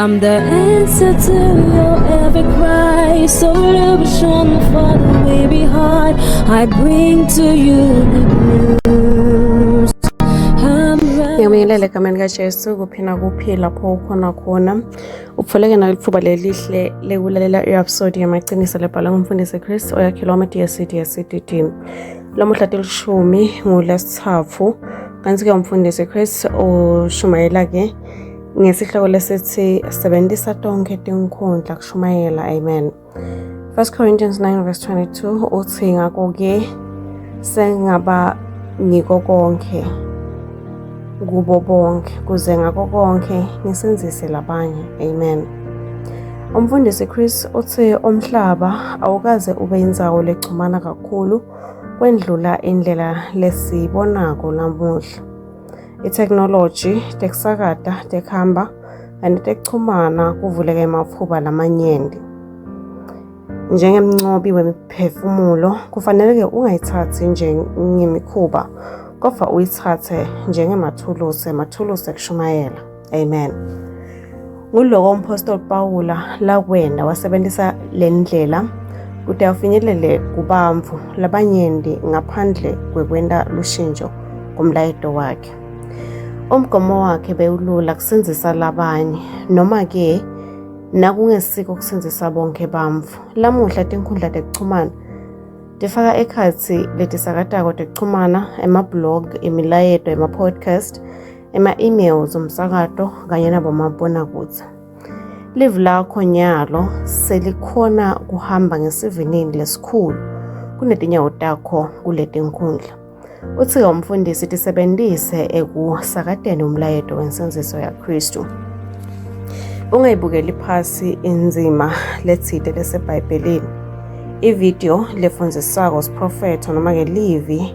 I'm the answer to your every cry. Solution for the way behind. I bring to you the news. Ngiyabingelela egameni kaJesu kuphina kuphi lapho ukhona khona. Ukufuleke nalithuba lelihle lekulalela i-episode yamaqiniso lebhalwe ngumfundisi Chris oyakhilwa ama-DSCD. Lamuhla telishumi ngolesithathu kanti-ke umfundisi Chris ushumayela ke ngesihloko lesithi sebenzisa tonke tinkhundla kushumayela. Amen. 1 Corinthians 9:22 uthi ngakho-ke sengaba ngiko konke kubo bonke kuze ngako konke nisenzise labanye. Amen. Umfundisi Chris uthi umhlaba awukaze ube indzawo legcumana kakhulu kwendlula indlela lesibonako lamuhla. I-technology, tekusakata, tekuhamba kanye tekuchumana kuvuleka ematfuba lamanyenti. Njengemncobi wemiphefumulo kufanele-ke ungayithathi njengemikhuba kodwa uyithathe njengemathulusi ekushumayela. Amen. Nguloko umpostoli Pawula lakwenda wasebenzisa le ndlela kuti afinyelele kubantfu labanyenti ngaphandle kwekwenta lushintsho kumlayeto wakhe. Umgomo wakhe bewulula kusenzisa labanye noma-ke nakungesiko kusenzisa bonke bantfu. Lamuhla tinkhundla tekuchumana tifaka ekhatsi letisakatako tekuchumana, ema-blog, imilayeto, ema-podcast, ema-emails, umsakato kanye nabomabonakudze. Live lakho nyalo selikhona kuhamba ngesivinini lesikhulu kunetinyawo takho kuletinkhundla. Uthi umfundisi tisebentise ekusakateni umlayeto wensenziso ya Kristu. Ungayibukeli phasi inzima letsite lesebhayibhelini. Ivideo lefundzisako siprofetho noma-ke livi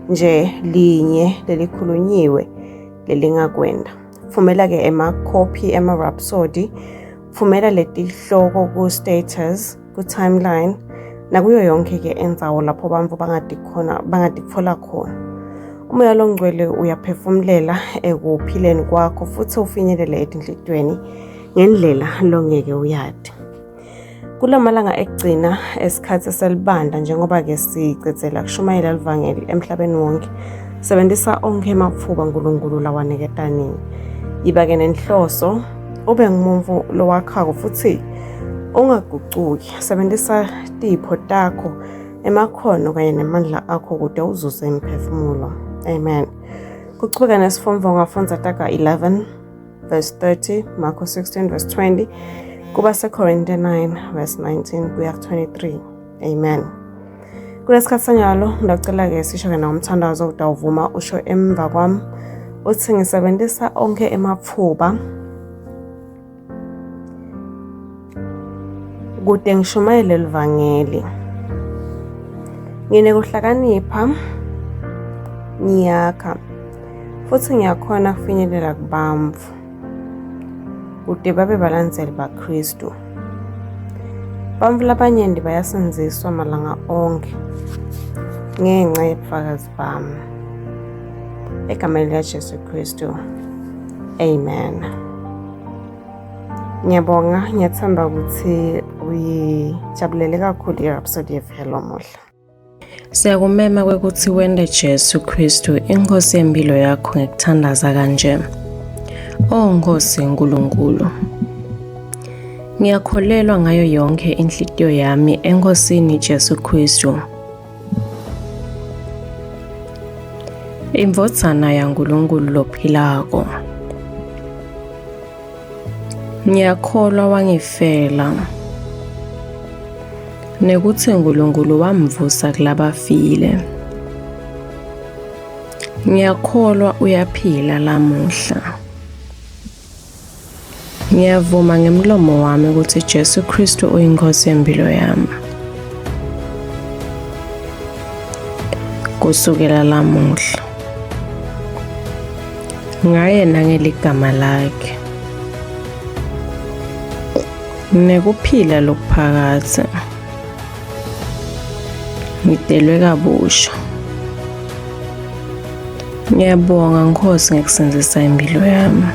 nje linye lelikhulunyiwe lelingakwenda. Fumela-ke ema-copy ema-rhapsody, fumela letihloko ku-status, ku-timeline nakuyo yonke-ke endzawo lapho bantfu bangatitfola khona. Umoya longcwele uyaphefumulela ekuphileni kwakho futhi ufinyelele etinhlitweni ngendlela longeke uyati. Kulamalanga ekugcina esikhathi selibanda njengoba-ke sicedzela kushumayela livangeli emhlabeni wonke, sebenzisa onke ematfuba uNkulunkulu lawaniketa nini. Yiba-ke nenhloso, ube ngumuntfu lowakhako futhi ungagucuki. Sebenzisa tipho takho, emakhono kanye nemandla akho kude uzuze imiphefumulo. Amen. Kuchubeka nesifomvo ngafundza taga 11:30, Marko 16:20, kuba seKorinte 9:19 kuya 23. Amen. Kulesikhathi sanyalo ngicela-ke sisho-ke na umthandazo utawuvuma usho emva kwami uthi ngisebenzisa onke ematfuba kude ngishumayele livangeli. Nginekuhlakanipha, ngiyakha futhi ngiyakhona kufinyelela kubantfu kude babe balandzeli baKristu. Bantfu labanyenti bayasenziswa malanga onke ngenxa yebufakazi bami. Egameni likaJesu Kristu. Amen. Ngiyabonga, ngiyathemba ukuthi uyijabulele kakhulu i-episode yevelo muhla. Siyakumema kwekuthi wende Jesu Kristu inkosi yempilo yakho ngekuthandaza kanje. Nkosi Nkulunkulu, ngiyakholelwa ngayo yonke inhlitiyo yami enkosini Jesu Kristu, imvodzana yaNkulunkulu lophilako. Ngiyakholwa wangifela nekuthi uNkulunkulu wamvusa kulabafile. Ngiyakholwa uyaphila lamuhla. Ngiyavuma ngemlomo wami ukuthi Jesu Kristu uyinkosi yempilo yami. Kusukela lamuhla ngayena ngeligama lakhe nekuphila lokuphakathe ngidelwe kabusha. Ngiyabonga Nkosi ngekusenzisa impilo yami.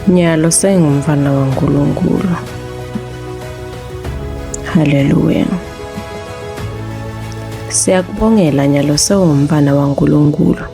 Nyalo sengumfana waNkulunkulu. Haleluya. Siyakubongela Nyalo sewumfana waNkulunkulu.